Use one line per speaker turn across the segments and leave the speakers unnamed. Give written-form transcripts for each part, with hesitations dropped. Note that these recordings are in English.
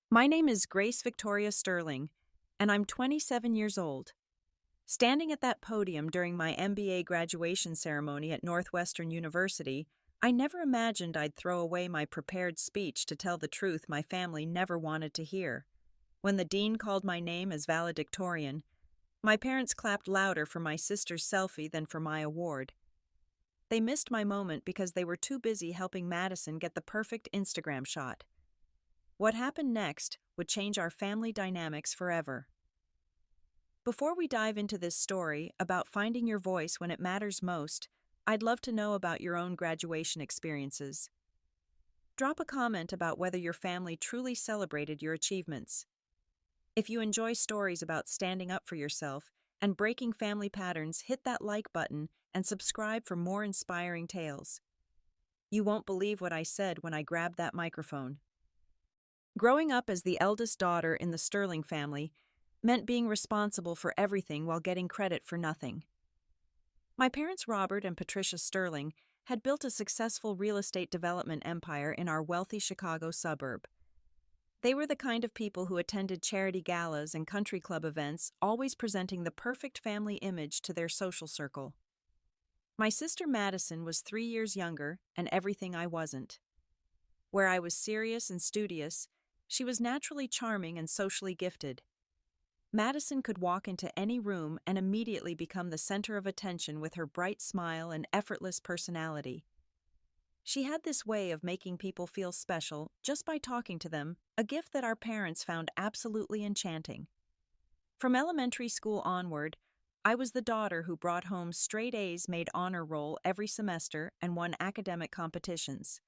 My name is Grace Victoria Sterling, and I'm 27 years old. Standing at that podium during my MBA graduation ceremony at Northwestern University, I never imagined I'd throw away my prepared speech to tell the truth my family never wanted to hear. When the dean called my name as valedictorian, my parents clapped louder for my sister's selfie than for my award. They missed my moment because they were too busy helping Madison get the perfect Instagram shot. What happened next would change our family dynamics forever. Before we dive into this story about finding your voice when it matters most, I'd love to know about your own graduation experiences. Drop a comment about whether your family truly celebrated your achievements. If you enjoy stories about standing up for yourself and breaking family patterns, hit that like button and subscribe for more inspiring tales. You won't believe what I said when I grabbed that microphone. Growing up as the eldest daughter in the Sterling family meant being responsible for everything while getting credit for nothing. My parents, Robert and Patricia Sterling, had built a successful real estate development empire in our wealthy Chicago suburb. They were the kind of people who attended charity galas and country club events, always presenting the perfect family image to their social circle. My sister Madison was 3 years younger and everything I wasn't. Where I was serious and studious, she was naturally charming and socially gifted. Madison could walk into any room and immediately become the center of attention with her bright smile and effortless personality. She had this way of making people feel special just by talking to them, a gift that our parents found absolutely enchanting. From elementary school onward, I was the daughter who brought home straight A's, made honor roll every semester, and won academic competitions.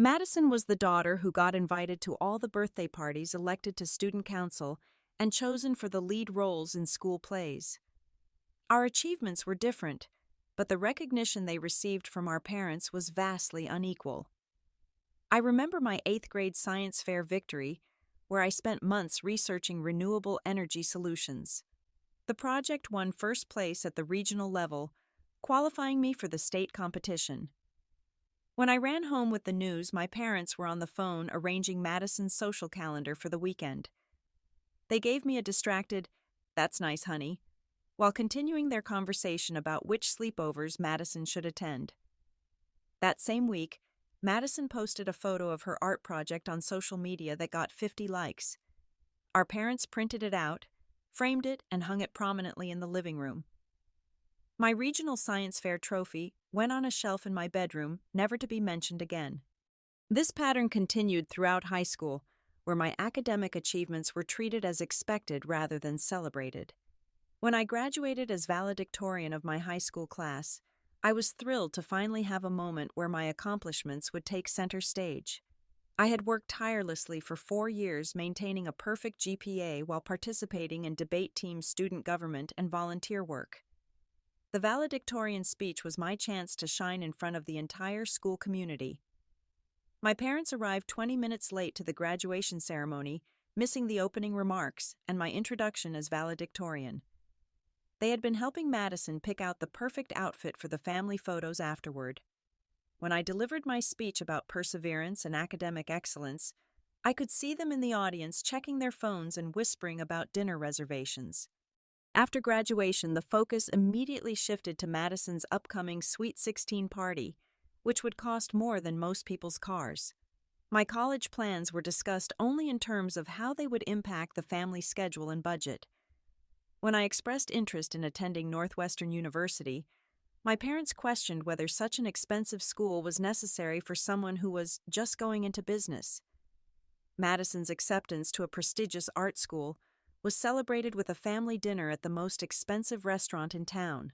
Madison was the daughter who got invited to all the birthday parties, elected to student council, and chosen for the lead roles in school plays. Our achievements were different, but the recognition they received from our parents was vastly unequal. I remember my 8th grade science fair victory, where I spent months researching renewable energy solutions. The project won first place at the regional level, qualifying me for the state competition. When I ran home with the news, my parents were on the phone arranging Madison's social calendar for the weekend. They gave me a distracted, "That's nice, honey," while continuing their conversation about which sleepovers Madison should attend. That same week, Madison posted a photo of her art project on social media that got 50 likes. Our parents printed it out, framed it, and hung it prominently in the living room. My regional science fair trophy went on a shelf in my bedroom, never to be mentioned again. This pattern continued throughout high school, where my academic achievements were treated as expected rather than celebrated. When I graduated as valedictorian of my high school class, I was thrilled to finally have a moment where my accomplishments would take center stage. I had worked tirelessly for 4 years, maintaining a perfect GPA while participating in debate team, student government, and volunteer work. The valedictorian speech was my chance to shine in front of the entire school community. My parents arrived 20 minutes late to the graduation ceremony, missing the opening remarks and my introduction as valedictorian. They had been helping Madison pick out the perfect outfit for the family photos afterward. When I delivered my speech about perseverance and academic excellence, I could see them in the audience checking their phones and whispering about dinner reservations. After graduation, the focus immediately shifted to Madison's upcoming Sweet 16 party, which would cost more than most people's cars. My college plans were discussed only in terms of how they would impact the family schedule and budget. When I expressed interest in attending Northwestern University, my parents questioned whether such an expensive school was necessary for someone who was just going into business. Madison's acceptance to a prestigious art school was celebrated with a family dinner at the most expensive restaurant in town.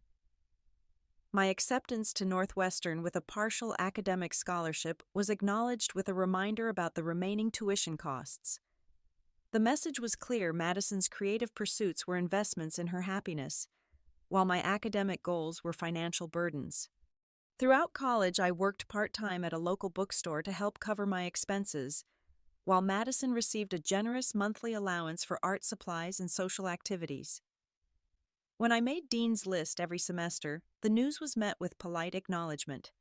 My acceptance to Northwestern with a partial academic scholarship was acknowledged with a reminder about the remaining tuition costs. The message was clear: Madison's creative pursuits were investments in her happiness, while my academic goals were financial burdens. Throughout college, I worked part-time at a local bookstore to help cover my expenses, while Madison received a generous monthly allowance for art supplies and social activities. When I made Dean's List every semester, the news was met with polite acknowledgement.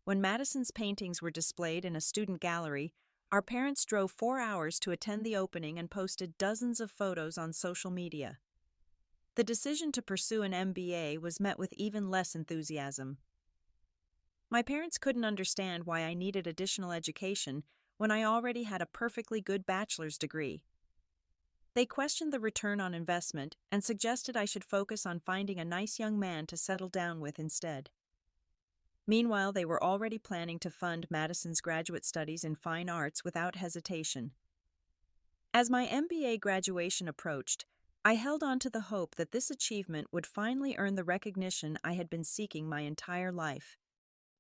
When Madison's paintings were displayed in a student gallery, Our parents drove 4 hours to attend the opening and posted dozens of photos on social media. The decision to pursue an MBA was met with even less enthusiasm. My parents couldn't understand why I needed additional education when I already had a perfectly good bachelor's degree. They questioned the return on investment and suggested I should focus on finding a nice young man to settle down with instead. Meanwhile, they were already planning to fund Madison's graduate studies in fine arts without hesitation. As my MBA graduation approached, I held on to the hope that this achievement would finally earn the recognition I had been seeking my entire life.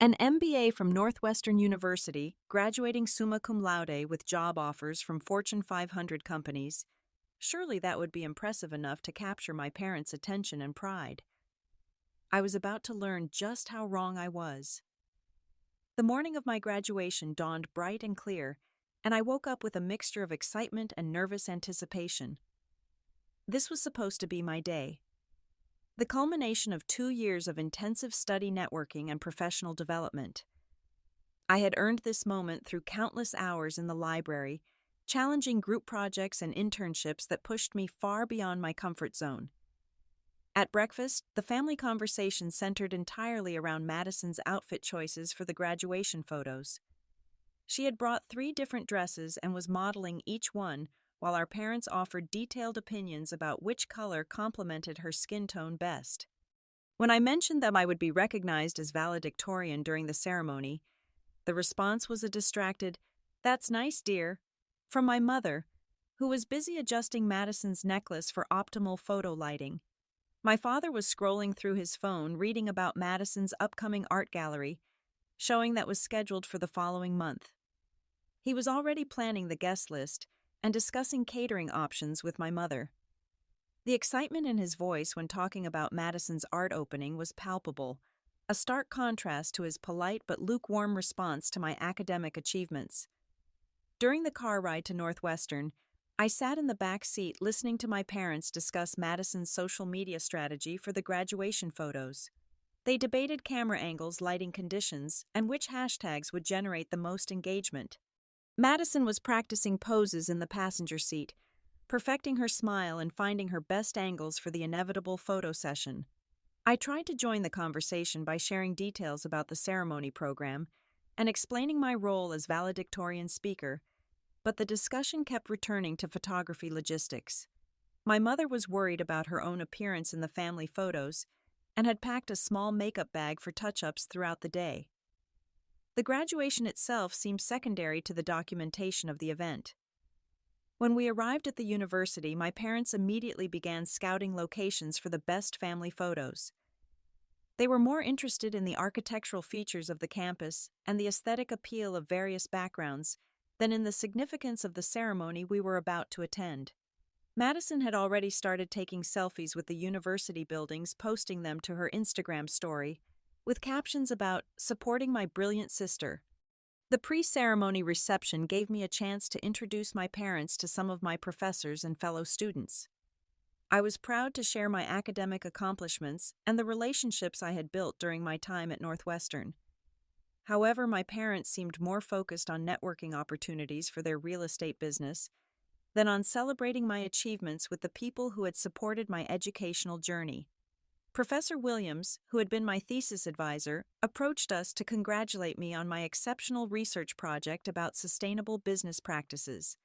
An MBA from Northwestern University, graduating summa cum laude with job offers from Fortune 500 companies, surely that would be impressive enough to capture my parents' attention and pride. I was about to learn just how wrong I was. The morning of my graduation dawned bright and clear, and I woke up with a mixture of excitement and nervous anticipation. This was supposed to be my day. The culmination of 2 years of intensive study, networking, and professional development. I had earned this moment through countless hours in the library, challenging group projects and internships that pushed me far beyond my comfort zone. At breakfast, the family conversation centered entirely around Madison's outfit choices for the graduation photos. She had brought 3 different dresses and was modeling each one, while our parents offered detailed opinions about which color complemented her skin tone best. When I mentioned that I would be recognized as valedictorian during the ceremony, the response was a distracted, "That's nice, dear," from my mother, who was busy adjusting Madison's necklace for optimal photo lighting. My father was scrolling through his phone reading about Madison's upcoming art gallery, showing that was scheduled for the following month. He was already planning the guest list and discussing catering options with my mother. The excitement in his voice when talking about Madison's art opening was palpable, a stark contrast to his polite but lukewarm response to my academic achievements. During the car ride to Northwestern, I sat in the back seat listening to my parents discuss Madison's social media strategy for the graduation photos. They debated camera angles, lighting conditions, and which hashtags would generate the most engagement. Madison was practicing poses in the passenger seat, perfecting her smile and finding her best angles for the inevitable photo session. I tried to join the conversation by sharing details about the ceremony program and explaining my role as valedictorian speaker, but the discussion kept returning to photography logistics. My mother was worried about her own appearance in the family photos and had packed a small makeup bag for touch-ups throughout the day. The graduation itself seemed secondary to the documentation of the event. When we arrived at the university, my parents immediately began scouting locations for the best family photos. They were more interested in the architectural features of the campus and the aesthetic appeal of various backgrounds than in the significance of the ceremony we were about to attend. Madison had already started taking selfies with the university buildings, posting them to her Instagram story, with captions about supporting my brilliant sister. The pre-ceremony reception gave me a chance to introduce my parents to some of my professors and fellow students. I was proud to share my academic accomplishments and the relationships I had built during my time at Northwestern. However, my parents seemed more focused on networking opportunities for their real estate business than on celebrating my achievements with the people who had supported my educational journey. Professor Williams, who had been my thesis advisor, approached us to congratulate me on my exceptional research project about sustainable business practices.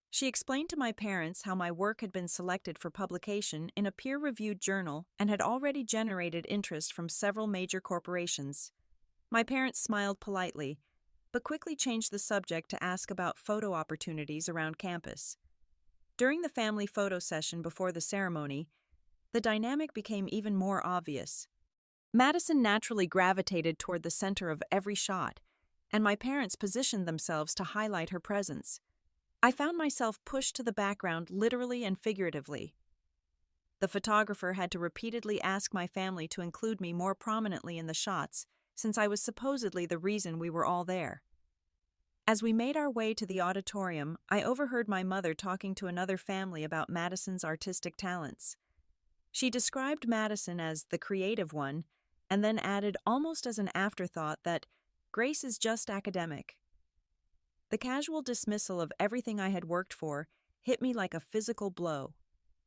She explained to my parents how my work had been selected for publication in a peer-reviewed journal and had already generated interest from several major corporations. My parents smiled politely, but quickly changed the subject to ask about photo opportunities around campus. During the family photo session before the ceremony, the dynamic became even more obvious. Madison naturally gravitated toward the center of every shot, and my parents positioned themselves to highlight her presence. I found myself pushed to the background literally and figuratively. The photographer had to repeatedly ask my family to include me more prominently in the shots, since I was supposedly the reason we were all there. As we made our way to the auditorium, I overheard my mother talking to another family about Madison's artistic talents. She described Madison as the creative one, and then added almost as an afterthought that Grace is just academic. The casual dismissal of everything I had worked for hit me like a physical blow.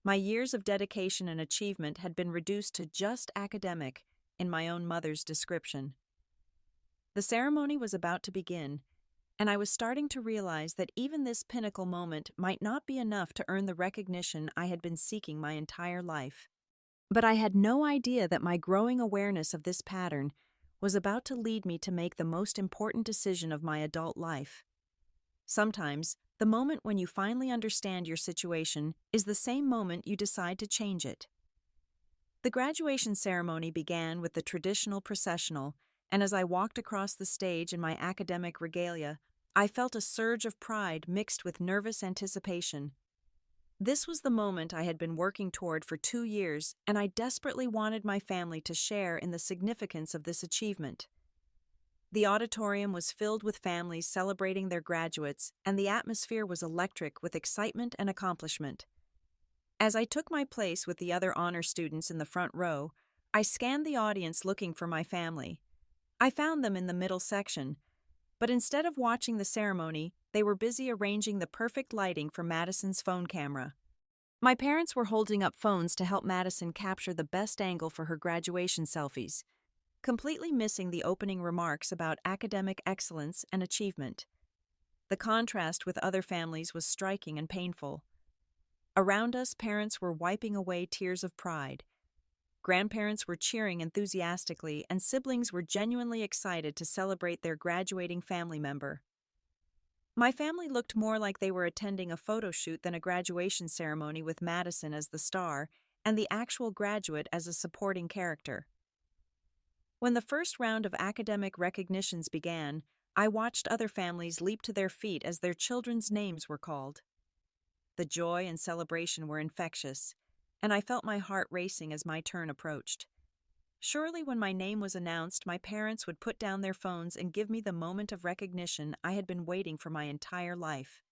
My years of dedication and achievement had been reduced to just academic, in my own mother's description. The ceremony was about to begin, and I was starting to realize that even this pinnacle moment might not be enough to earn the recognition I had been seeking my entire life. But I had no idea that my growing awareness of this pattern was about to lead me to make the most important decision of my adult life. Sometimes, the moment when you finally understand your situation is the same moment you decide to change it. The graduation ceremony began with the traditional processional, and as I walked across the stage in my academic regalia, I felt a surge of pride mixed with nervous anticipation. This was the moment I had been working toward for 2 years, and I desperately wanted my family to share in the significance of this achievement. The auditorium was filled with families celebrating their graduates, and the atmosphere was electric with excitement and accomplishment. As I took my place with the other honor students in the front row, I scanned the audience looking for my family. I found them in the middle section, but instead of watching the ceremony, they were busy arranging the perfect lighting for Madison's phone camera. My parents were holding up phones to help Madison capture the best angle for her graduation selfies, completely missing the opening remarks about academic excellence and achievement. The contrast with other families was striking and painful. Around us, parents were wiping away tears of pride. Grandparents were cheering enthusiastically, and siblings were genuinely excited to celebrate their graduating family member. My family looked more like they were attending a photo shoot than a graduation ceremony with Madison as the star and the actual graduate as a supporting character. When the first round of academic recognitions began, I watched other families leap to their feet as their children's names were called. The joy and celebration were infectious, and I felt my heart racing as my turn approached. Surely when my name was announced, my parents would put down their phones and give me the moment of recognition I had been waiting for my entire life.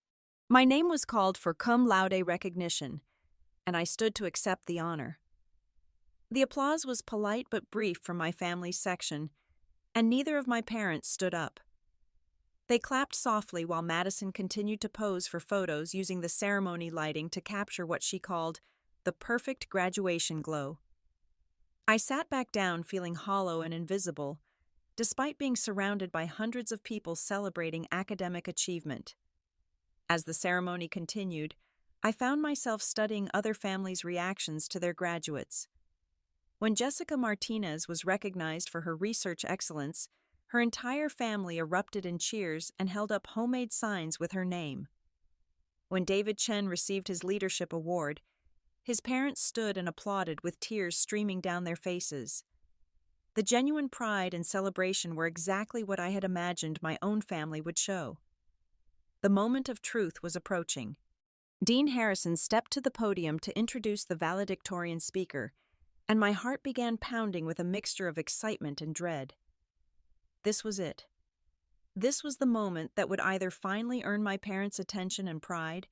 My name was called for cum laude recognition, and I stood to accept the honor. The applause was polite but brief from my family's section, and neither of my parents stood up. They clapped softly while Madison continued to pose for photos using the ceremony lighting to capture what she called the perfect graduation glow. I sat back down feeling hollow and invisible, despite being surrounded by hundreds of people celebrating academic achievement. As the ceremony continued, I found myself studying other families' reactions to their graduates. When Jessica Martinez was recognized for her research excellence, her entire family erupted in cheers and held up homemade signs with her name. When David Chen received his leadership award, his parents stood and applauded with tears streaming down their faces. The genuine pride and celebration were exactly what I had imagined my own family would show. The moment of truth was approaching. Dean Harrison stepped to the podium to introduce the valedictorian speaker, and my heart began pounding with a mixture of excitement and dread. This was it. This was the moment that would either finally earn my parents' attention and pride,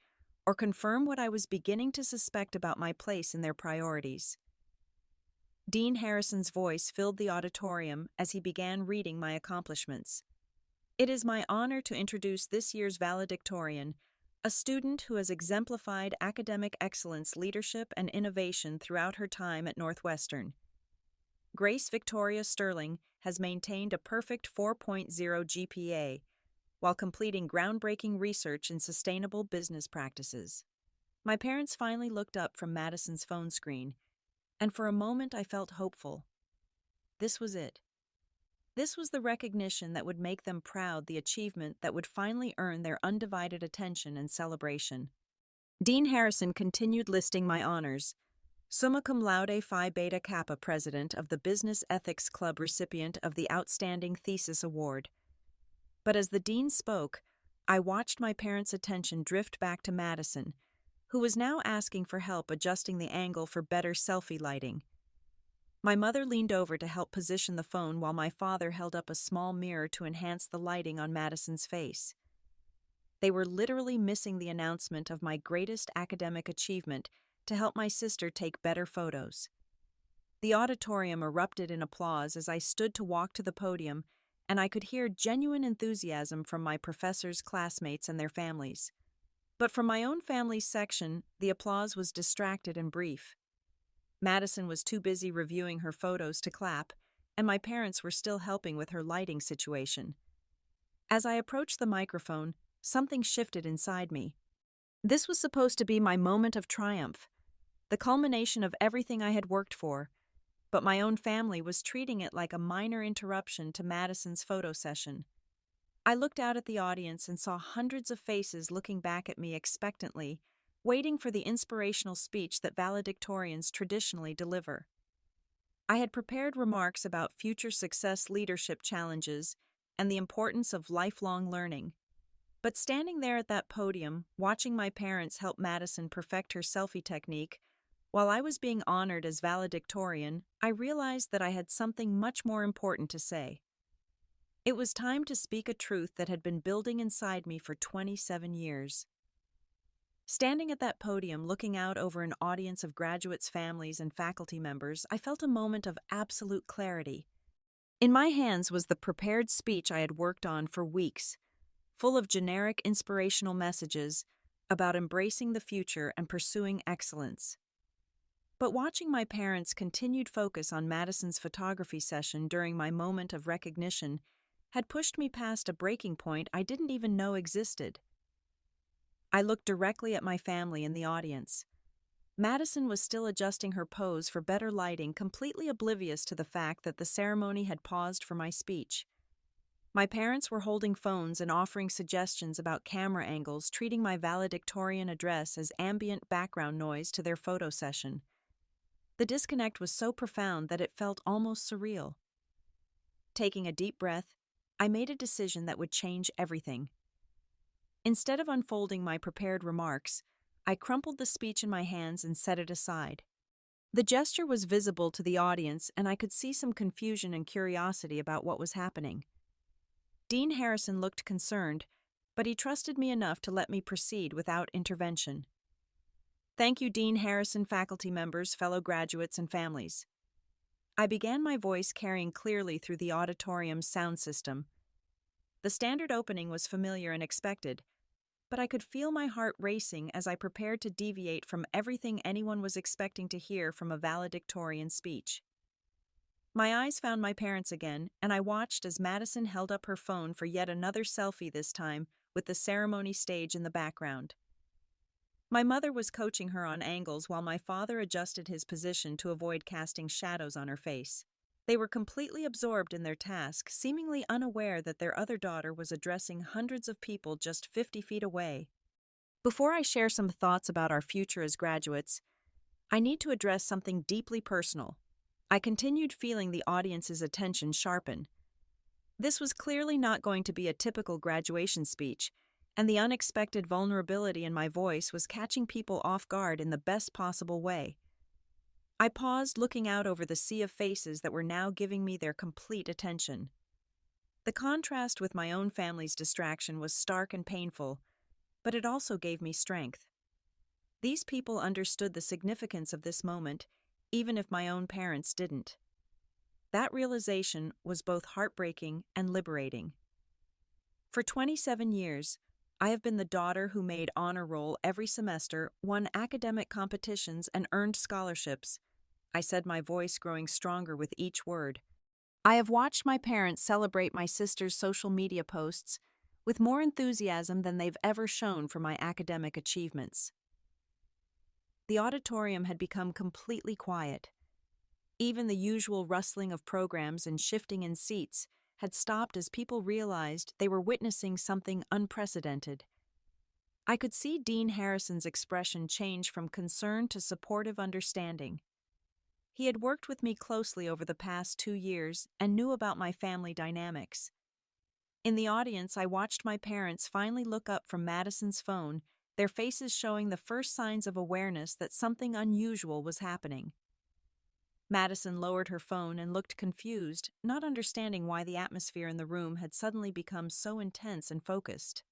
or confirm what I was beginning to suspect about my place in their priorities. Dean Harrison's voice filled the auditorium as he began reading my accomplishments. It is my honor to introduce this year's valedictorian, a student who has exemplified academic excellence, leadership, and innovation throughout her time at Northwestern. Grace Victoria Sterling has maintained a perfect 4.0 GPA while completing groundbreaking research in sustainable business practices. My parents finally looked up from Madison's phone screen, and for a moment I felt hopeful. This was it. This was the recognition that would make them proud, the achievement that would finally earn their undivided attention and celebration. Dean Harrison continued listing my honors. Summa cum laude Phi Beta Kappa president of the Business Ethics Club, recipient of the Outstanding Thesis Award. But as the dean spoke, I watched my parents' attention drift back to Madison, who was now asking for help adjusting the angle for better selfie lighting. My mother leaned over to help position the phone while my father held up a small mirror to enhance the lighting on Madison's face. They were literally missing the announcement of my greatest academic achievement to help my sister take better photos. The auditorium erupted in applause as I stood to walk to the podium and I could hear genuine enthusiasm from my professors, classmates, and their families. But from my own family's section, the applause was distracted and brief. Madison was too busy reviewing her photos to clap, and my parents were still helping with her lighting situation. As I approached the microphone, something shifted inside me. This was supposed to be my moment of triumph, the culmination of everything I had worked for, but my own family was treating it like a minor interruption to Madison's photo session. I looked out at the audience and saw hundreds of faces looking back at me expectantly, waiting for the inspirational speech that valedictorians traditionally deliver. I had prepared remarks about future success leadership challenges and the importance of lifelong learning. But standing there at that podium, watching my parents help Madison perfect her selfie technique, while I was being honored as valedictorian, I realized that I had something much more important to say. It was time to speak a truth that had been building inside me for 27 years. Standing at that podium, looking out over an audience of graduates' families and faculty members, I felt a moment of absolute clarity. In my hands was the prepared speech I had worked on for weeks, full of generic inspirational messages about embracing the future and pursuing excellence. But watching my parents' continued focus on Madison's photography session during my moment of recognition had pushed me past a breaking point I didn't even know existed. I looked directly at my family in the audience. Madison was still adjusting her pose for better lighting, completely oblivious to the fact that the ceremony had paused for my speech. My parents were holding phones and offering suggestions about camera angles, treating my valedictorian address as ambient background noise to their photo session. The disconnect was so profound that it felt almost surreal. Taking a deep breath, I made a decision that would change everything. Instead of unfolding my prepared remarks, I crumpled the speech in my hands and set it aside. The gesture was visible to the audience, and I could see some confusion and curiosity about what was happening. Dean Harrison looked concerned, but he trusted me enough to let me proceed without intervention. Thank you, Dean Harrison, faculty members, fellow graduates, and families. I began my voice carrying clearly through the auditorium's sound system. The standard opening was familiar and expected, but I could feel my heart racing as I prepared to deviate from everything anyone was expecting to hear from a valedictorian speech. My eyes found my parents again, and I watched as Madison held up her phone for yet another selfie, this time with the ceremony stage in the background. My mother was coaching her on angles while my father adjusted his position to avoid casting shadows on her face. They were completely absorbed in their task, seemingly unaware that their other daughter was addressing hundreds of people just 50 feet away. Before I share some thoughts about our future as graduates, I need to address something deeply personal. I continued feeling the audience's attention sharpen. This was clearly not going to be a typical graduation speech, and the unexpected vulnerability in my voice was catching people off guard in the best possible way. I paused, looking out over the sea of faces that were now giving me their complete attention. The contrast with my own family's distraction was stark and painful, but it also gave me strength. These people understood the significance of this moment, even if my own parents didn't. That realization was both heartbreaking and liberating. For 27 years, I have been the daughter who made honor roll every semester, won academic competitions, and earned scholarships. I said, my voice growing stronger with each word. I have watched my parents celebrate my sister's social media posts with more enthusiasm than they've ever shown for my academic achievements. The auditorium had become completely quiet. Even the usual rustling of programs and shifting in seats had stopped as people realized they were witnessing something unprecedented. I could see Dean Harrison's expression change from concern to supportive understanding. He had worked with me closely over the past 2 years and knew about my family dynamics. In the audience, I watched my parents finally look up from Madison's phone, their faces showing the first signs of awareness that something unusual was happening. Madison lowered her phone and looked confused, not understanding why the atmosphere in the room had suddenly become so intense and focused.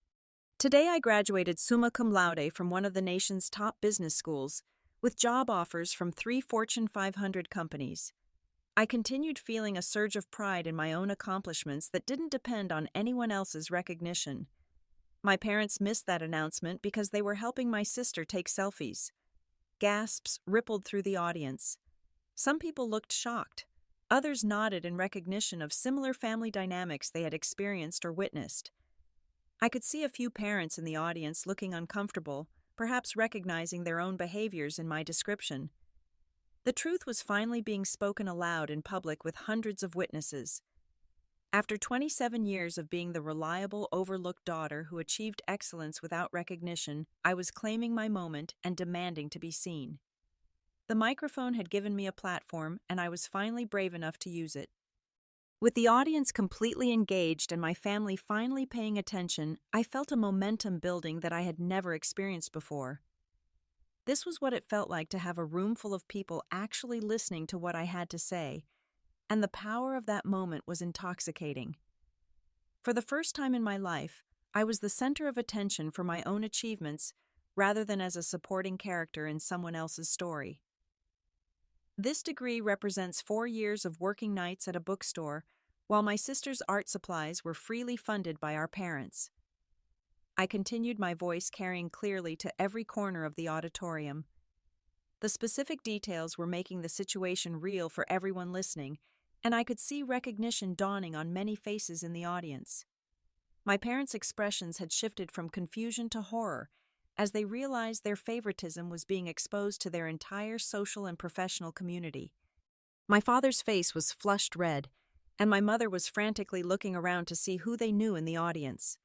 Today I graduated summa cum laude from one of the nation's top business schools, with job offers from 3 Fortune 500 companies. I continued feeling a surge of pride in my own accomplishments that didn't depend on anyone else's recognition. My parents missed that announcement because they were helping my sister take selfies. Gasps rippled through the audience. Some people looked shocked. Others nodded in recognition of similar family dynamics they had experienced or witnessed. I could see a few parents in the audience looking uncomfortable, perhaps recognizing their own behaviors in my description. The truth was finally being spoken aloud in public with hundreds of witnesses. After 27 years of being the reliable, overlooked daughter who achieved excellence without recognition, I was claiming my moment and demanding to be seen. The microphone had given me a platform, and I was finally brave enough to use it. With the audience completely engaged and my family finally paying attention, I felt a momentum building that I had never experienced before. This was what it felt like to have a room full of people actually listening to what I had to say, and the power of that moment was intoxicating. For the first time in my life, I was the center of attention for my own achievements rather than as a supporting character in someone else's story. This degree represents 4 years of working nights at a bookstore, while my sister's art supplies were freely funded by our parents. I continued my voice carrying clearly to every corner of the auditorium. The specific details were making the situation real for everyone listening, and I could see recognition dawning on many faces in the audience. My parents' expressions had shifted from confusion to horror as they realized their favoritism was being exposed to their entire social and professional community. My father's face was flushed red, and my mother was frantically looking around to see who they knew in the audience.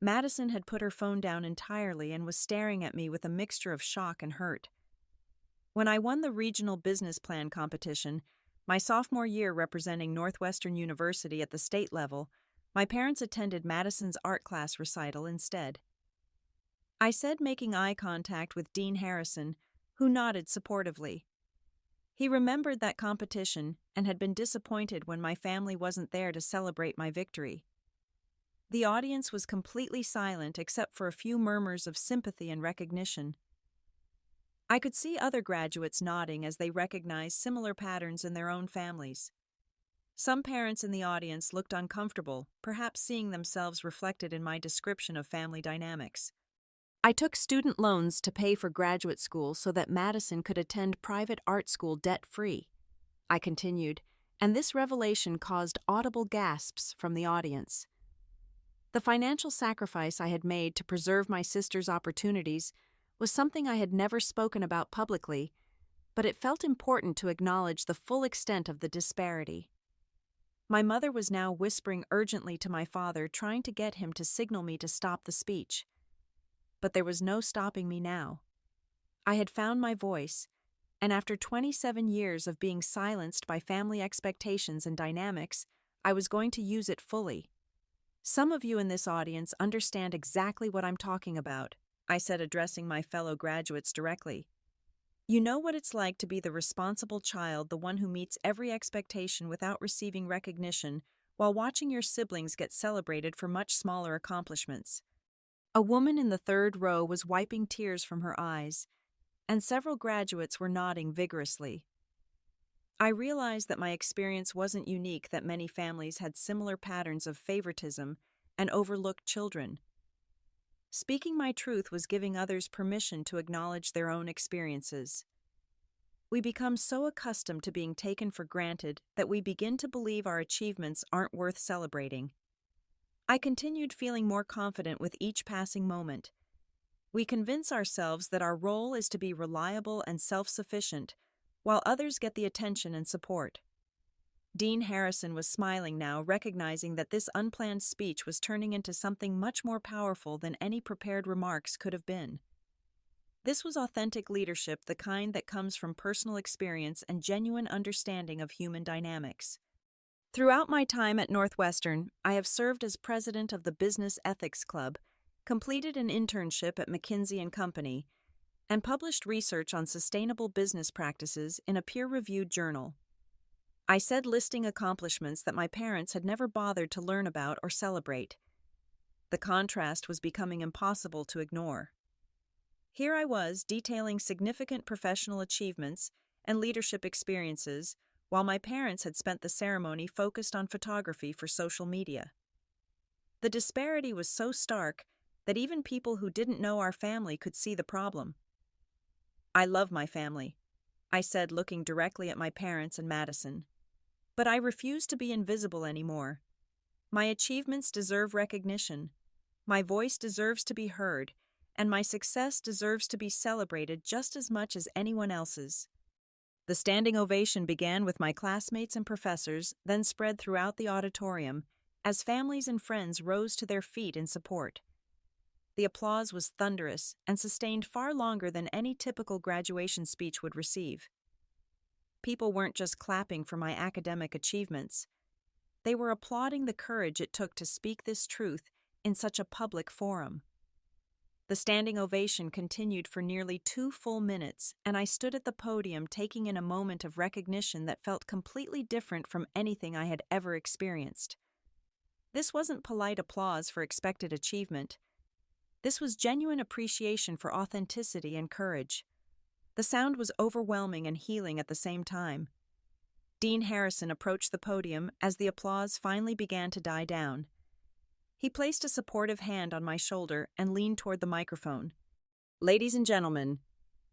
Madison had put her phone down entirely and was staring at me with a mixture of shock and hurt. When I won the regional business plan competition, my sophomore year representing Northwestern University at the state level, my parents attended Madison's art class recital instead. I said, making eye contact with Dean Harrison, who nodded supportively. He remembered that competition and had been disappointed when my family wasn't there to celebrate my victory. The audience was completely silent except for a few murmurs of sympathy and recognition. I could see other graduates nodding as they recognized similar patterns in their own families. Some parents in the audience looked uncomfortable, perhaps seeing themselves reflected in my description of family dynamics. I took student loans to pay for graduate school so that Madison could attend private art school debt-free. I continued, and this revelation caused audible gasps from the audience. The financial sacrifice I had made to preserve my sister's opportunities was something I had never spoken about publicly, but it felt important to acknowledge the full extent of the disparity. My mother was now whispering urgently to my father, trying to get him to signal me to stop the speech. But there was no stopping me now. I had found my voice, and after 27 years of being silenced by family expectations and dynamics, I was going to use it fully. Some of you in this audience understand exactly what I'm talking about, I said, addressing my fellow graduates directly. You know what it's like to be the responsible child, the one who meets every expectation without receiving recognition, while watching your siblings get celebrated for much smaller accomplishments. A woman in the third row was wiping tears from her eyes, and several graduates were nodding vigorously. I realized that my experience wasn't unique, that many families had similar patterns of favoritism and overlooked children. Speaking my truth was giving others permission to acknowledge their own experiences. We become so accustomed to being taken for granted that we begin to believe our achievements aren't worth celebrating. I continued feeling more confident with each passing moment. We convince ourselves that our role is to be reliable and self-sufficient, while others get the attention and support. Dean Harrison was smiling now, recognizing that this unplanned speech was turning into something much more powerful than any prepared remarks could have been. This was authentic leadership, the kind that comes from personal experience and genuine understanding of human dynamics. Throughout my time at Northwestern, I have served as president of the Business Ethics Club, completed an internship at McKinsey & Company, and published research on sustainable business practices in a peer-reviewed journal. I said, listing accomplishments that my parents had never bothered to learn about or celebrate. The contrast was becoming impossible to ignore. Here I was, detailing significant professional achievements and leadership experiences, while my parents had spent the ceremony focused on photography for social media. The disparity was so stark that even people who didn't know our family could see the problem. "I love my family," I said, looking directly at my parents and Madison. "But I refuse to be invisible anymore. My achievements deserve recognition. My voice deserves to be heard, and my success deserves to be celebrated just as much as anyone else's." The standing ovation began with my classmates and professors, then spread throughout the auditorium as families and friends rose to their feet in support. The applause was thunderous and sustained far longer than any typical graduation speech would receive. People weren't just clapping for my academic achievements. They were applauding the courage it took to speak this truth in such a public forum. The standing ovation continued for nearly 2 full minutes, and I stood at the podium taking in a moment of recognition that felt completely different from anything I had ever experienced. This wasn't polite applause for expected achievement. This was genuine appreciation for authenticity and courage. The sound was overwhelming and healing at the same time. Dean Harrison approached the podium as the applause finally began to die down. He placed a supportive hand on my shoulder and leaned toward the microphone. "Ladies and gentlemen,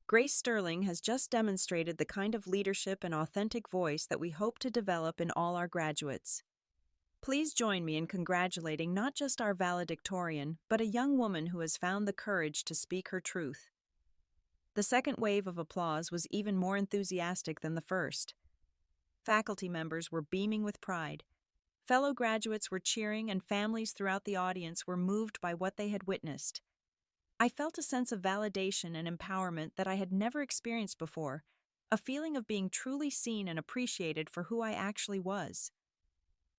Grace Sterling has just demonstrated the kind of leadership and authentic voice that we hope to develop in all our graduates. Please join me in congratulating not just our valedictorian, but a young woman who has found the courage to speak her truth." The second wave of applause was even more enthusiastic than the first. Faculty members were beaming with pride. Fellow graduates were cheering, and families throughout the audience were moved by what they had witnessed. I felt a sense of validation and empowerment that I had never experienced before, a feeling of being truly seen and appreciated for who I actually was.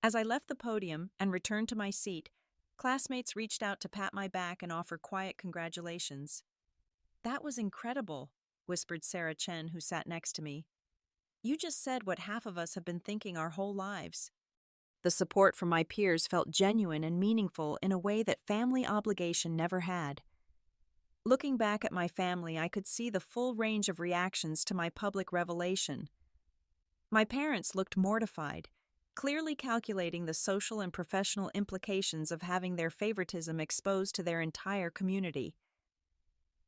As I left the podium and returned to my seat, classmates reached out to pat my back and offer quiet congratulations. "That was incredible," whispered Sarah Chen, who sat next to me. "You just said what half of us have been thinking our whole lives." The support from my peers felt genuine and meaningful in a way that family obligation never had. Looking back at my family, I could see the full range of reactions to my public revelation. My parents looked mortified, clearly calculating the social and professional implications of having their favoritism exposed to their entire community.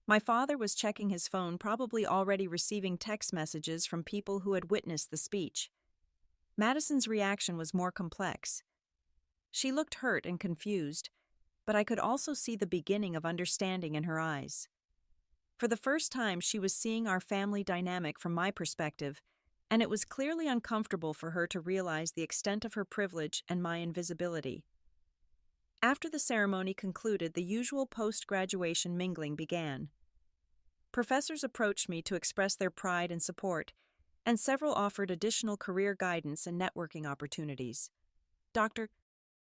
My father was checking his phone, probably already receiving text messages from people who had witnessed the speech. Madison's reaction was more complex. She looked hurt and confused, but I could also see the beginning of understanding in her eyes. For the first time, she was seeing our family dynamic from my perspective, and it was clearly uncomfortable for her to realize the extent of her privilege and my invisibility. After the ceremony concluded, the usual post-graduation mingling began. Professors approached me to express their pride and support, and several offered additional career guidance and networking opportunities. Dr.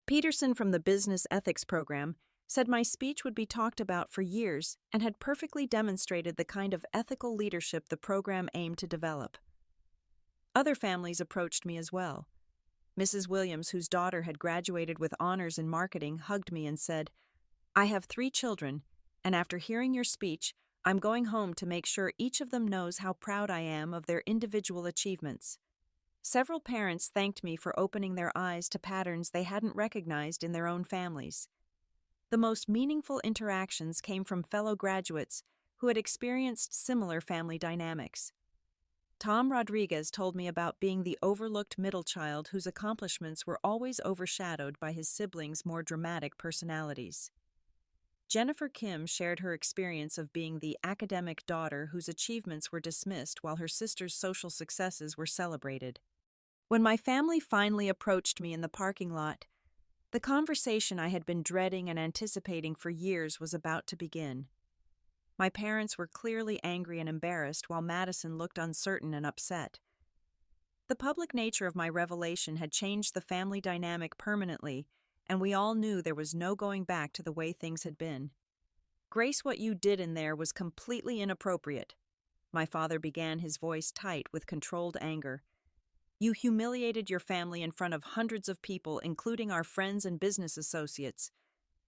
Peterson from the Business Ethics program said my speech would be talked about for years and had perfectly demonstrated the kind of ethical leadership the program aimed to develop. Other families approached me as well. Mrs. Williams, whose daughter had graduated with honors in marketing, hugged me and said, "I have 3 children, and after hearing your speech, I'm going home to make sure each of them knows how proud I am of their individual achievements." Several parents thanked me for opening their eyes to patterns they hadn't recognized in their own families. The most meaningful interactions came from fellow graduates who had experienced similar family dynamics. Tom Rodriguez told me about being the overlooked middle child whose accomplishments were always overshadowed by his siblings' more dramatic personalities. Jennifer Kim shared her experience of being the academic daughter whose achievements were dismissed while her sister's social successes were celebrated. When my family finally approached me in the parking lot, the conversation I had been dreading and anticipating for years was about to begin. My parents were clearly angry and embarrassed, while Madison looked uncertain and upset. The public nature of my revelation had changed the family dynamic permanently, and we all knew there was no going back to the way things had been. "Grace, what you did in there was completely inappropriate." My father began, his voice tight with controlled anger. "You humiliated your family in front of hundreds of people, including our friends and business associates.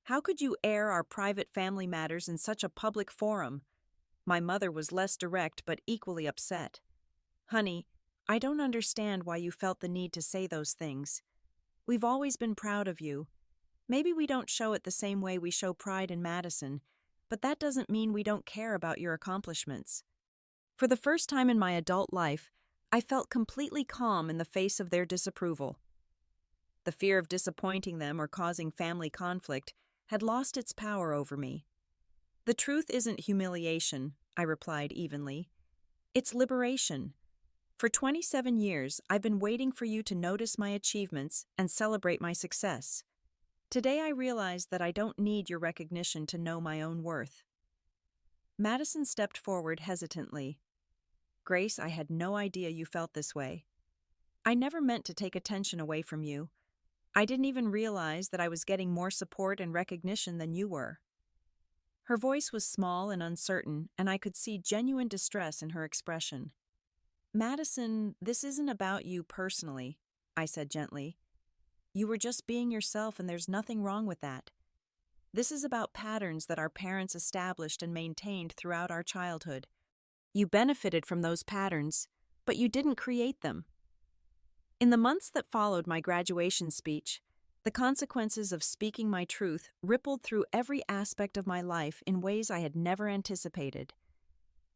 How could you air our private family matters in such a public forum?" My mother was less direct but equally upset. "Honey, I don't understand why you felt the need to say those things. We've always been proud of you. Maybe we don't show it the same way we show pride in Madison, but that doesn't mean we don't care about your accomplishments." For the first time in my adult life, I felt completely calm in the face of their disapproval. The fear of disappointing them or causing family conflict had lost its power over me. "The truth isn't humiliation," I replied evenly. "It's liberation. For 27 years, I've been waiting for you to notice my achievements and celebrate my success. Today I realize that I don't need your recognition to know my own worth." Madison stepped forward hesitantly. "Grace, I had no idea you felt this way. I never meant to take attention away from you. I didn't even realize that I was getting more support and recognition than you were." Her voice was small and uncertain, and I could see genuine distress in her expression. "Madison, this isn't about you personally," I said gently. "You were just being yourself, and there's nothing wrong with that. This is about patterns that our parents established and maintained throughout our childhood. You benefited from those patterns, but you didn't create them." In the months that followed my graduation speech, the consequences of speaking my truth rippled through every aspect of my life in ways I had never anticipated.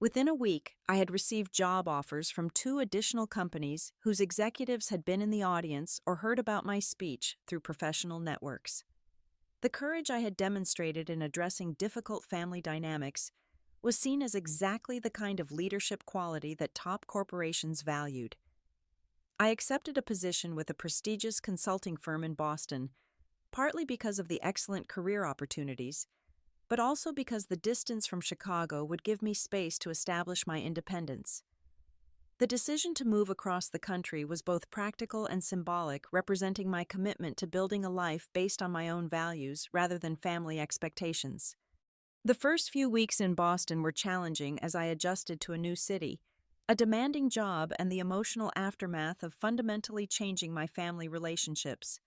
Within a week, I had received job offers from 2 additional companies whose executives had been in the audience or heard about my speech through professional networks. The courage I had demonstrated in addressing difficult family dynamics was seen as exactly the kind of leadership quality that top corporations valued. I accepted a position with a prestigious consulting firm in Boston, partly because of the excellent career opportunities, but also because the distance from Chicago would give me space to establish my independence. The decision to move across the country was both practical and symbolic, representing my commitment to building a life based on my own values rather than family expectations. The first few weeks in Boston were challenging as I adjusted to a new city, a demanding job, and the emotional aftermath of fundamentally changing my family relationships.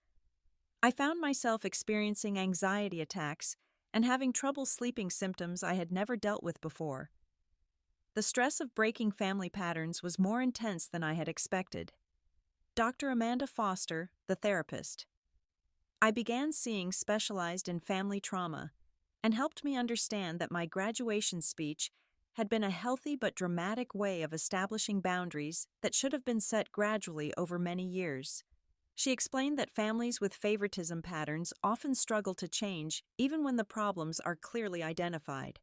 I found myself experiencing anxiety attacks and having trouble sleeping, symptoms I had never dealt with before. The stress of breaking family patterns was more intense than I had expected. Dr. Amanda Foster, the therapist. I began seeing specialized in family trauma and helped me understand that my graduation speech had been a healthy but dramatic way of establishing boundaries that should have been set gradually over many years. She explained that families with favoritism patterns often struggle to change even when the problems are clearly identified.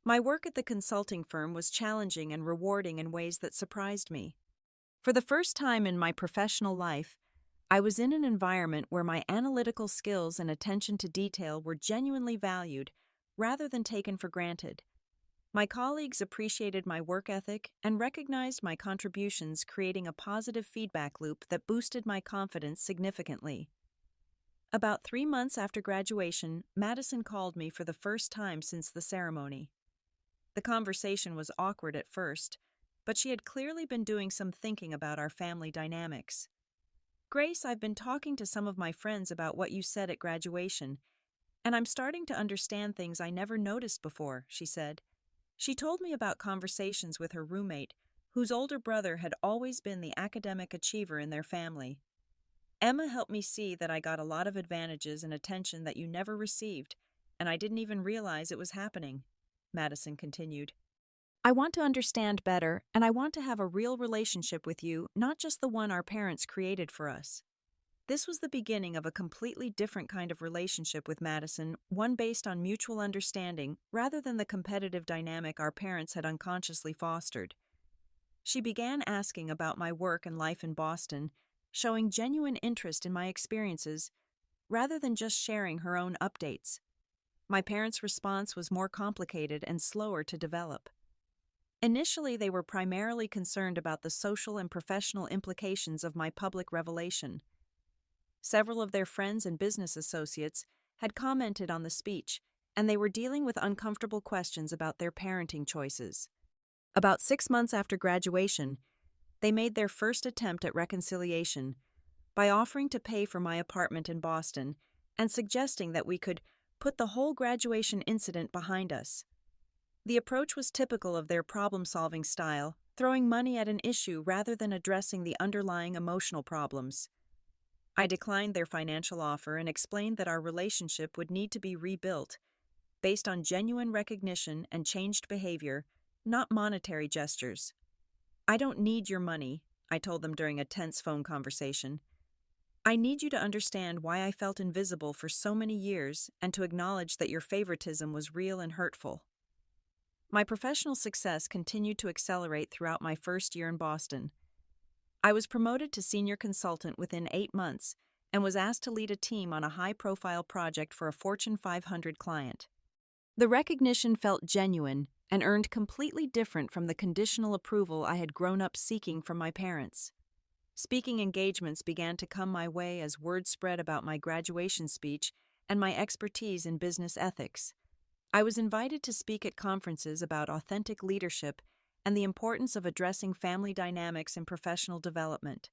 My work at the consulting firm was challenging and rewarding in ways that surprised me. For the first time in my professional life, I was in an environment where my analytical skills and attention to detail were genuinely valued rather than taken for granted. My colleagues appreciated my work ethic and recognized my contributions, creating a positive feedback loop that boosted my confidence significantly. About 3 months after graduation, Madison called me for the first time since the ceremony. The conversation was awkward at first, but she had clearly been doing some thinking about our family dynamics. "Grace, I've been talking to some of my friends about what you said at graduation, and I'm starting to understand things I never noticed before," she said. She told me about conversations with her roommate, whose older brother had always been the academic achiever in their family. "Emma helped me see that I got a lot of advantages and attention that you never received, and I didn't even realize it was happening," Madison continued. "I want to understand better, and I want to have a real relationship with you, not just the one our parents created for us." This was the beginning of a completely different kind of relationship with Madison, one based on mutual understanding rather than the competitive dynamic our parents had unconsciously fostered. She began asking about my work and life in Boston, showing genuine interest in my experiences rather than just sharing her own updates. My parents' response was more complicated and slower to develop. Initially, they were primarily concerned about the social and professional implications of my public revelation. Several of their friends and business associates had commented on the speech, and they were dealing with uncomfortable questions about their parenting choices. About 6 months after graduation, they made their first attempt at reconciliation by offering to pay for my apartment in Boston and suggesting that we could put the whole graduation incident behind us. The approach was typical of their problem-solving style, throwing money at an issue rather than addressing the underlying emotional problems. I declined their financial offer and explained that our relationship would need to be rebuilt, based on genuine recognition and changed behavior, not monetary gestures. "I don't need your money," I told them during a tense phone conversation. "I need you to understand why I felt invisible for so many years and to acknowledge that your favoritism was real and hurtful." My professional success continued to accelerate throughout my first year in Boston. I was promoted to senior consultant within 8 months and was asked to lead a team on a high-profile project for a Fortune 500 client. The recognition felt genuine and earned completely different from the conditional approval I had grown up seeking from my parents. Speaking engagements began to come my way as word spread about my graduation speech and my expertise in business ethics. I was invited to speak at conferences about authentic leadership and the importance of addressing family dynamics in professional development.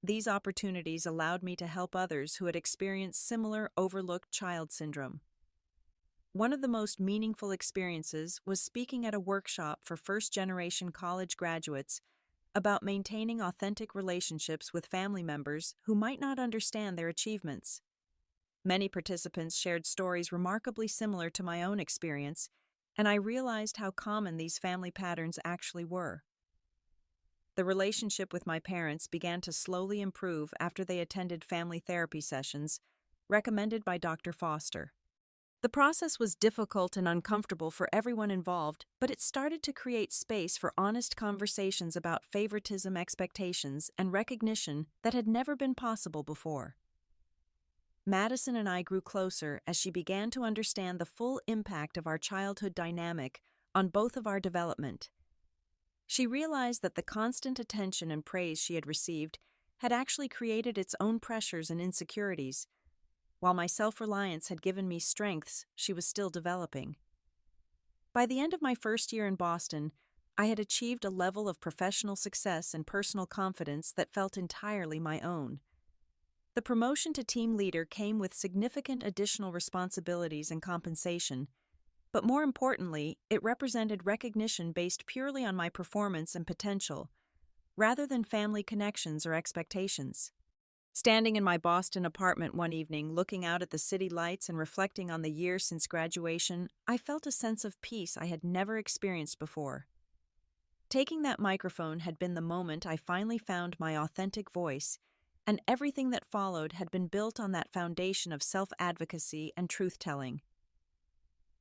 These opportunities allowed me to help others who had experienced similar overlooked child syndrome. One of the most meaningful experiences was speaking at a workshop for first-generation college graduates about maintaining authentic relationships with family members who might not understand their achievements. Many participants shared stories remarkably similar to my own experience, and I realized how common these family patterns actually were. The relationship with my parents began to slowly improve after they attended family therapy sessions, recommended by Dr. Foster. The process was difficult and uncomfortable for everyone involved, but it started to create space for honest conversations about favoritism, expectations, and recognition that had never been possible before. Madison and I grew closer as she began to understand the full impact of our childhood dynamic on both of our development. She realized that the constant attention and praise she had received had actually created its own pressures and insecurities, while my self-reliance had given me strengths she was still developing. By the end of my first year in Boston, I had achieved a level of professional success and personal confidence that felt entirely my own. The promotion to team leader came with significant additional responsibilities and compensation, but more importantly, it represented recognition based purely on my performance and potential, rather than family connections or expectations. Standing in my Boston apartment one evening, looking out at the city lights and reflecting on the year since graduation, I felt a sense of peace I had never experienced before. Taking that microphone had been the moment I finally found my authentic voice, and everything that followed had been built on that foundation of self-advocacy and truth-telling.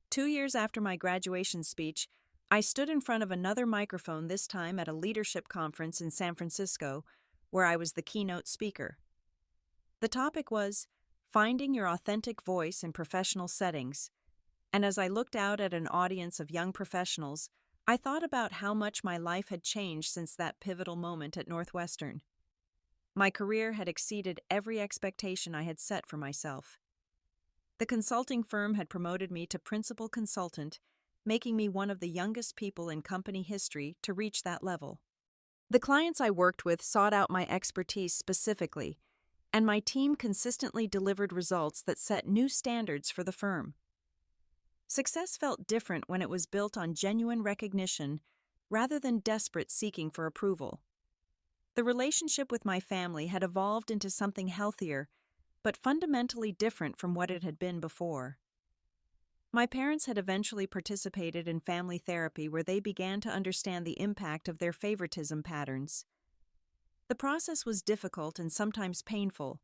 2 years after my graduation speech, I stood in front of another microphone, this time at a leadership conference in San Francisco, where I was the keynote speaker. The topic was finding your authentic voice in professional settings, and as I looked out at an audience of young professionals, I thought about how much my life had changed since that pivotal moment at Northwestern. My career had exceeded every expectation I had set for myself. The consulting firm had promoted me to principal consultant, making me one of the youngest people in company history to reach that level. The clients I worked with sought out my expertise specifically, and my team consistently delivered results that set new standards for the firm. Success felt different when it was built on genuine recognition rather than desperate seeking for approval. The relationship with my family had evolved into something healthier, but fundamentally different from what it had been before. My parents had eventually participated in family therapy where they began to understand the impact of their favoritism patterns. The process was difficult and sometimes painful,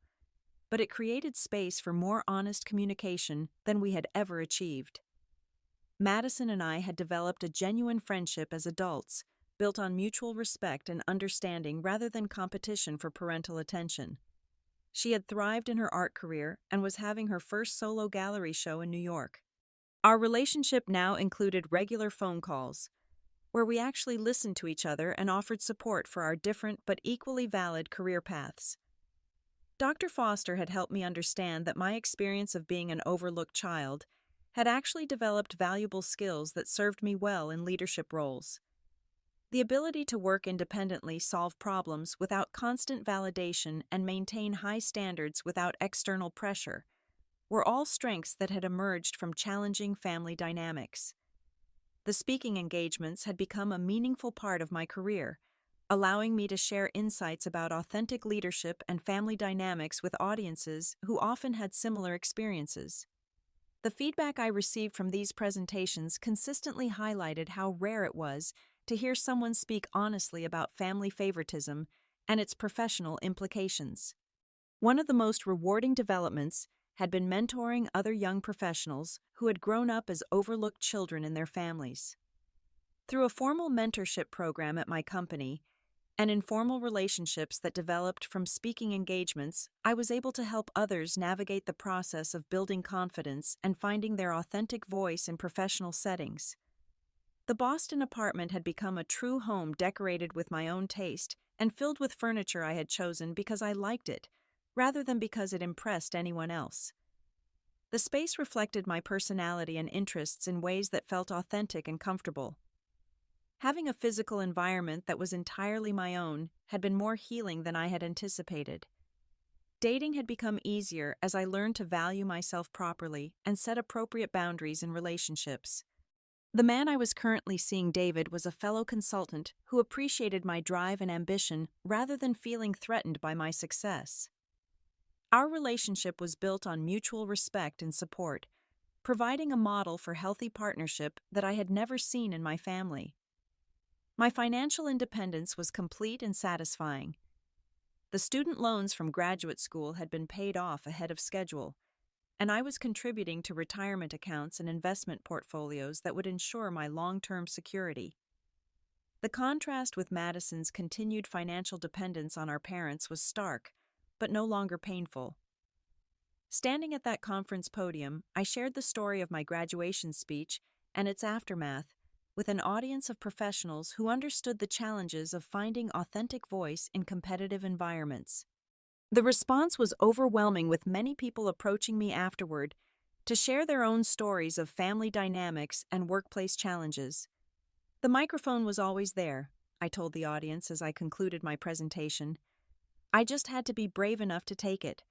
but it created space for more honest communication than we had ever achieved. Madison and I had developed a genuine friendship as adults, built on mutual respect and understanding rather than competition for parental attention. She had thrived in her art career and was having her first solo gallery show in New York. Our relationship now included regular phone calls, where we actually listened to each other and offered support for our different but equally valid career paths. Dr. Foster had helped me understand that my experience of being an overlooked child had actually developed valuable skills that served me well in leadership roles. The ability to work independently, solve problems without constant validation, and maintain high standards without external pressure were all strengths that had emerged from challenging family dynamics. The speaking engagements had become a meaningful part of my career, allowing me to share insights about authentic leadership and family dynamics with audiences who often had similar experiences. The feedback I received from these presentations consistently highlighted how rare it was to hear someone speak honestly about family favoritism and its professional implications. One of the most rewarding developments had been mentoring other young professionals who had grown up as overlooked children in their families. Through a formal mentorship program at my company and informal relationships that developed from speaking engagements, I was able to help others navigate the process of building confidence and finding their authentic voice in professional settings. The Boston apartment had become a true home decorated with my own taste and filled with furniture I had chosen because I liked it, rather than because it impressed anyone else. The space reflected my personality and interests in ways that felt authentic and comfortable. Having a physical environment that was entirely my own had been more healing than I had anticipated. Dating had become easier as I learned to value myself properly and set appropriate boundaries in relationships. The man I was currently seeing, David, was a fellow consultant who appreciated my drive and ambition rather than feeling threatened by my success. Our relationship was built on mutual respect and support, providing a model for healthy partnership that I had never seen in my family. My financial independence was complete and satisfying. The student loans from graduate school had been paid off ahead of schedule, and I was contributing to retirement accounts and investment portfolios that would ensure my long-term security. The contrast with Madison's continued financial dependence on our parents was stark, but no longer painful. Standing at that conference podium, I shared the story of my graduation speech and its aftermath with an audience of professionals who understood the challenges of finding authentic voice in competitive environments. The response was overwhelming, with many people approaching me afterward to share their own stories of family dynamics and workplace challenges. The microphone was always there, I told the audience as I concluded my presentation. I just had to be brave enough to take it.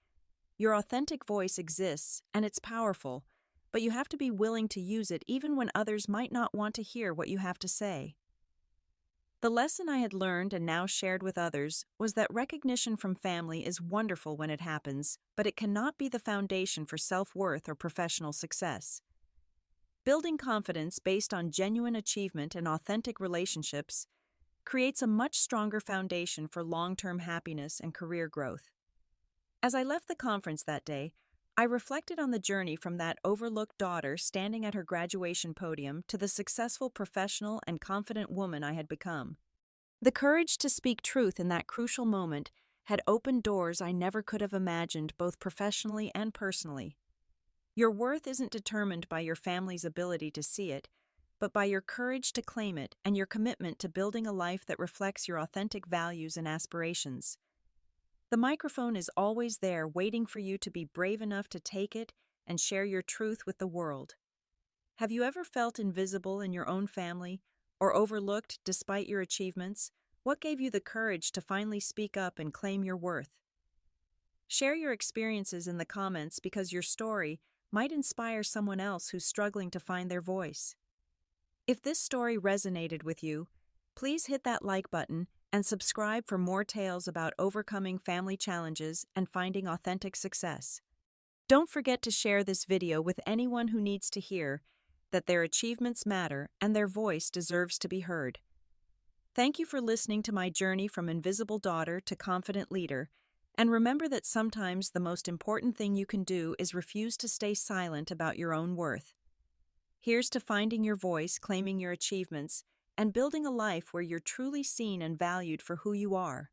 Your authentic voice exists, and it's powerful, but you have to be willing to use it even when others might not want to hear what you have to say. The lesson I had learned and now shared with others was that recognition from family is wonderful when it happens, but it cannot be the foundation for self-worth or professional success. Building confidence based on genuine achievement and authentic relationships creates a much stronger foundation for long-term happiness and career growth. As I left the conference that day, I reflected on the journey from that overlooked daughter standing at her graduation podium to the successful professional and confident woman I had become. The courage to speak truth in that crucial moment had opened doors I never could have imagined, both professionally and personally. Your worth isn't determined by your family's ability to see it, but by your courage to claim it and your commitment to building a life that reflects your authentic values and aspirations. The microphone is always there, waiting for you to be brave enough to take it and share your truth with the world. Have you ever felt invisible in your own family or overlooked despite your achievements? What gave you the courage to finally speak up and claim your worth? Share your experiences in the comments, because your story might inspire someone else who's struggling to find their voice. If this story resonated with you, please hit that like button and subscribe for more tales about overcoming family challenges and finding authentic success. Don't forget to share this video with anyone who needs to hear that their achievements matter and their voice deserves to be heard. Thank you for listening to my journey from invisible daughter to confident leader, and remember that sometimes the most important thing you can do is refuse to stay silent about your own worth. Here's to finding your voice, claiming your achievements, and building a life where you're truly seen and valued for who you are.